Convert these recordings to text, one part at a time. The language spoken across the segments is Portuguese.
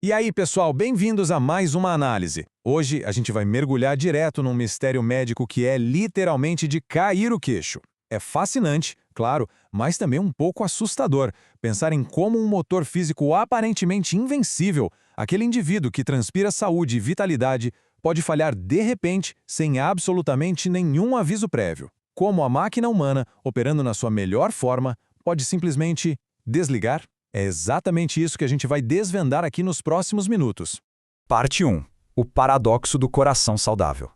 E aí, pessoal, bem-vindos a mais uma análise. Hoje a gente vai mergulhar direto num mistério médico que é literalmente de cair o queixo. É fascinante, claro, mas também um pouco assustador pensar em como um motor físico aparentemente invencível, aquele indivíduo que transpira saúde e vitalidade, pode falhar de repente, sem absolutamente nenhum aviso prévio. Como a máquina humana, operando na sua melhor forma, pode simplesmente desligar? É exatamente isso que a gente vai desvendar aqui nos próximos minutos. Parte 1. O paradoxo do coração saudável.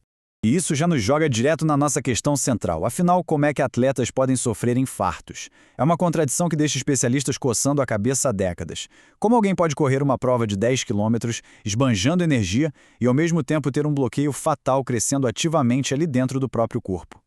E isso já nos joga direto na nossa questão central. Afinal, como é que atletas podem sofrer infartos? É uma contradição que deixa especialistas coçando a cabeça há décadas. Como alguém pode correr uma prova de 10 quilômetros, esbanjando energia, e ao mesmo tempo ter um bloqueio fatal crescendo ativamente ali dentro do próprio corpo?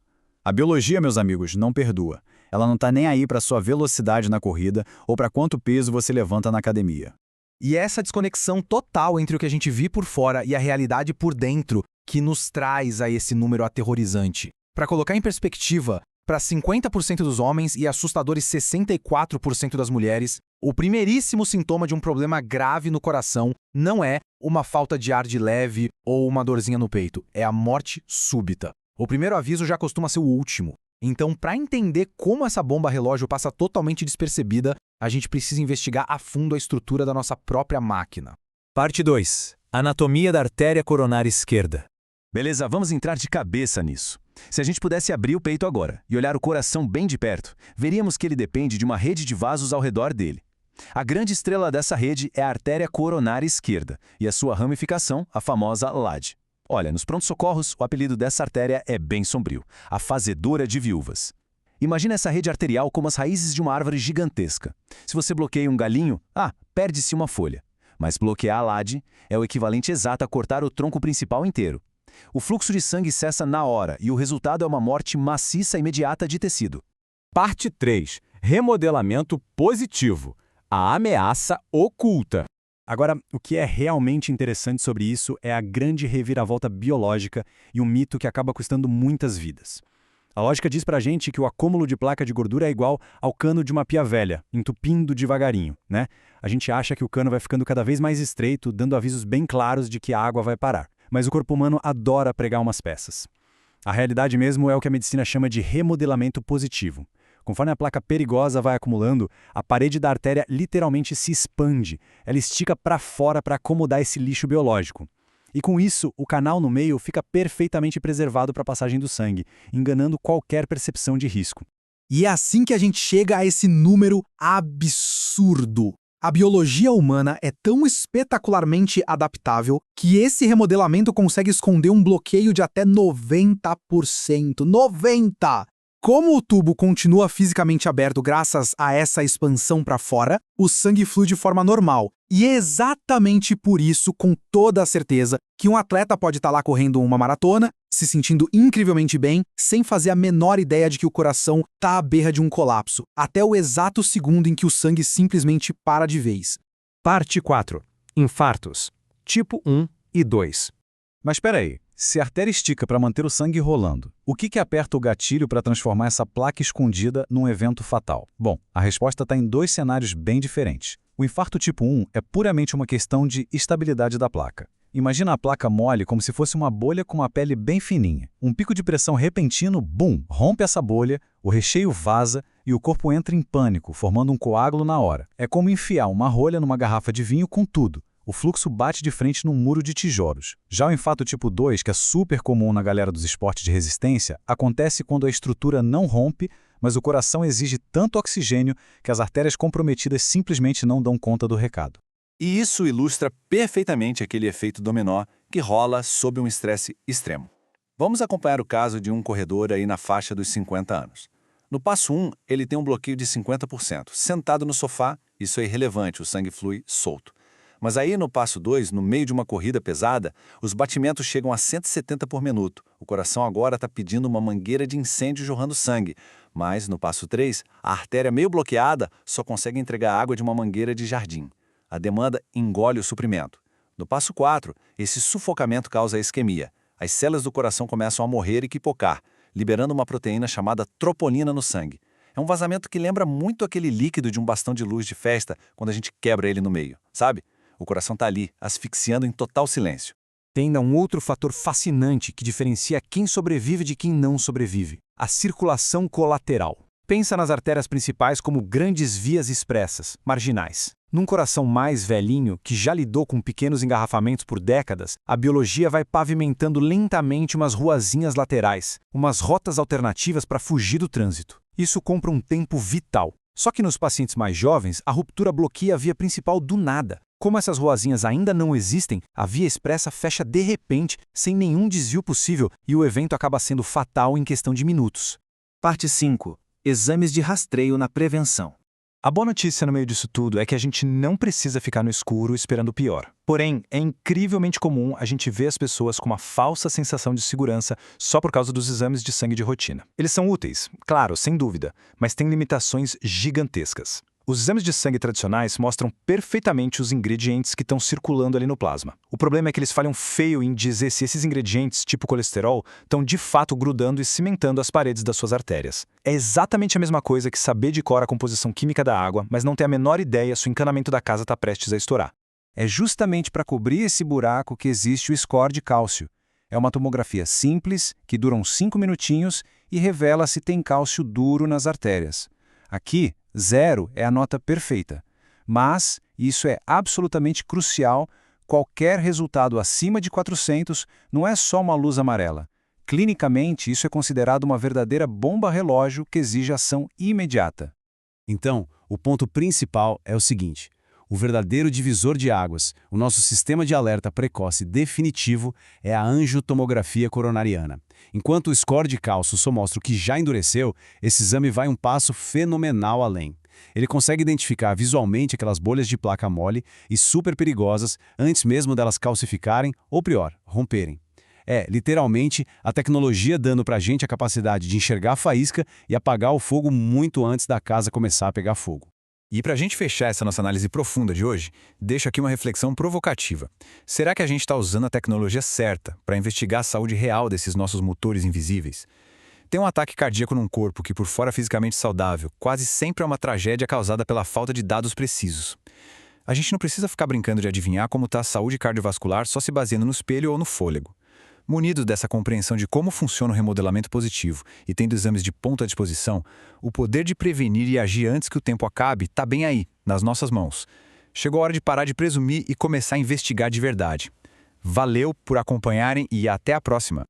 A biologia, meus amigos, não perdoa. Ela não está nem aí para sua velocidade na corrida ou para quanto peso você levanta na academia. E essa desconexão total entre o que a gente vê por fora e a realidade por dentro que nos traz a esse número aterrorizante. Para colocar em perspectiva, para 50% dos homens e assustadores 64% das mulheres, o primeiríssimo sintoma de um problema grave no coração não é uma falta de ar de leve ou uma dorzinha no peito, é a morte súbita. O primeiro aviso já costuma ser o último. Então, para entender como essa bomba relógio passa totalmente despercebida, a gente precisa investigar a fundo a estrutura da nossa própria máquina. Parte 2. Anatomia da artéria coronária esquerda. Beleza, vamos entrar de cabeça nisso. Se a gente pudesse abrir o peito agora e olhar o coração bem de perto, veríamos que ele depende de uma rede de vasos ao redor dele. A grande estrela dessa rede é a artéria coronária esquerda e a sua ramificação, a famosa LAD. Olha, nos prontos-socorros, o apelido dessa artéria é bem sombrio, a fazedora de viúvas. Imagina essa rede arterial como as raízes de uma árvore gigantesca. Se você bloqueia um galinho, perde-se uma folha. Mas bloquear a LAD é o equivalente exato a cortar o tronco principal inteiro. O fluxo de sangue cessa na hora e o resultado é uma morte maciça imediata de tecido. Parte 3. Remodelamento positivo. A ameaça oculta. Agora, o que é realmente interessante sobre isso é a grande reviravolta biológica e um mito que acaba custando muitas vidas. A lógica diz pra gente que o acúmulo de placa de gordura é igual ao cano de uma pia velha, entupindo devagarinho, né? A gente acha que o cano vai ficando cada vez mais estreito, dando avisos bem claros de que a água vai parar. Mas o corpo humano adora pregar umas peças. A realidade mesmo é o que a medicina chama de remodelamento positivo. Conforme a placa perigosa vai acumulando, a parede da artéria literalmente se expande. Ela estica para fora para acomodar esse lixo biológico. E com isso, o canal no meio fica perfeitamente preservado para a passagem do sangue, enganando qualquer percepção de risco. E é assim que a gente chega a esse número absurdo. A biologia humana é tão espetacularmente adaptável que esse remodelamento consegue esconder um bloqueio de até 90%. 90%! Como o tubo continua fisicamente aberto graças a essa expansão para fora, o sangue flui de forma normal. E é exatamente por isso, com toda a certeza, que um atleta pode estar lá correndo uma maratona, se sentindo incrivelmente bem, sem fazer a menor ideia de que o coração está à beira de um colapso, até o exato segundo em que o sangue simplesmente para de vez. Parte 4. Infartos. Tipo 1 e 2. Mas espera aí, se a artéria estica para manter o sangue rolando, o que aperta o gatilho para transformar essa placa escondida num evento fatal? Bom, a resposta está em dois cenários bem diferentes. O infarto tipo 1 é puramente uma questão de estabilidade da placa. Imagina a placa mole como se fosse uma bolha com uma pele bem fininha. Um pico de pressão repentino, bum, rompe essa bolha, o recheio vaza e o corpo entra em pânico, formando um coágulo na hora. É como enfiar uma rolha numa garrafa de vinho com tudo. O fluxo bate de frente num muro de tijolos. Já o infarto tipo 2, que é super comum na galera dos esportes de resistência, acontece quando a estrutura não rompe, mas o coração exige tanto oxigênio que as artérias comprometidas simplesmente não dão conta do recado. E isso ilustra perfeitamente aquele efeito dominó que rola sob um estresse extremo. Vamos acompanhar o caso de um corredor aí na faixa dos 50 anos. No passo 1, ele tem um bloqueio de 50%. Sentado no sofá, isso é irrelevante, o sangue flui solto. Mas aí no passo 2, no meio de uma corrida pesada, os batimentos chegam a 170 por minuto. O coração agora está pedindo uma mangueira de incêndio jorrando sangue. Mas no passo 3, a artéria meio bloqueada só consegue entregar água de uma mangueira de jardim. A demanda engole o suprimento. No passo 4, esse sufocamento causa isquemia. As células do coração começam a morrer e pipocar, liberando uma proteína chamada troponina no sangue. É um vazamento que lembra muito aquele líquido de um bastão de luz de festa quando a gente quebra ele no meio, sabe? O coração está ali, asfixiando em total silêncio. Tem ainda um outro fator fascinante que diferencia quem sobrevive de quem não sobrevive: a circulação colateral. Pensa nas artérias principais como grandes vias expressas, marginais. Num coração mais velhinho, que já lidou com pequenos engarrafamentos por décadas, a biologia vai pavimentando lentamente umas ruazinhas laterais, umas rotas alternativas para fugir do trânsito. Isso compra um tempo vital. Só que nos pacientes mais jovens, a ruptura bloqueia a via principal do nada. Como essas ruazinhas ainda não existem, a via expressa fecha de repente, sem nenhum desvio possível, e o evento acaba sendo fatal em questão de minutos. Parte 5. Exames de rastreio na prevenção. A boa notícia no meio disso tudo é que a gente não precisa ficar no escuro esperando o pior. Porém, é incrivelmente comum a gente ver as pessoas com uma falsa sensação de segurança só por causa dos exames de sangue de rotina. Eles são úteis, claro, sem dúvida, mas têm limitações gigantescas. Os exames de sangue tradicionais mostram perfeitamente os ingredientes que estão circulando ali no plasma. O problema é que eles falham feio em dizer se esses ingredientes, tipo colesterol, estão de fato grudando e cimentando as paredes das suas artérias. É exatamente a mesma coisa que saber de cor a composição química da água, mas não ter a menor ideia se o encanamento da casa está prestes a estourar. É justamente para cobrir esse buraco que existe o score de cálcio. É uma tomografia simples, que dura uns 5 minutinhos e revela se tem cálcio duro nas artérias. Aqui, 0 é a nota perfeita. Mas isso é absolutamente crucial. Qualquer resultado acima de 400 não é só uma luz amarela. Clinicamente, isso é considerado uma verdadeira bomba relógio que exige ação imediata. Então, o ponto principal é o seguinte: o verdadeiro divisor de águas, o nosso sistema de alerta precoce definitivo, é a angiotomografia coronariana. Enquanto o score de cálcio só mostra o que já endureceu, esse exame vai um passo fenomenal além. Ele consegue identificar visualmente aquelas bolhas de placa mole e super perigosas antes mesmo delas calcificarem ou, pior, romperem. É, literalmente, a tecnologia dando pra gente a capacidade de enxergar a faísca e apagar o fogo muito antes da casa começar a pegar fogo. E para a gente fechar essa nossa análise profunda de hoje, deixo aqui uma reflexão provocativa. Será que a gente está usando a tecnologia certa para investigar a saúde real desses nossos motores invisíveis? Ter um ataque cardíaco num corpo que, por fora fisicamente saudável, quase sempre é uma tragédia causada pela falta de dados precisos. A gente não precisa ficar brincando de adivinhar como está a saúde cardiovascular só se baseando no espelho ou no fôlego. Munidos dessa compreensão de como funciona o remodelamento positivo e tendo exames de ponta à disposição, o poder de prevenir e agir antes que o tempo acabe está bem aí, nas nossas mãos. Chegou a hora de parar de presumir e começar a investigar de verdade. Valeu por acompanharem e até a próxima!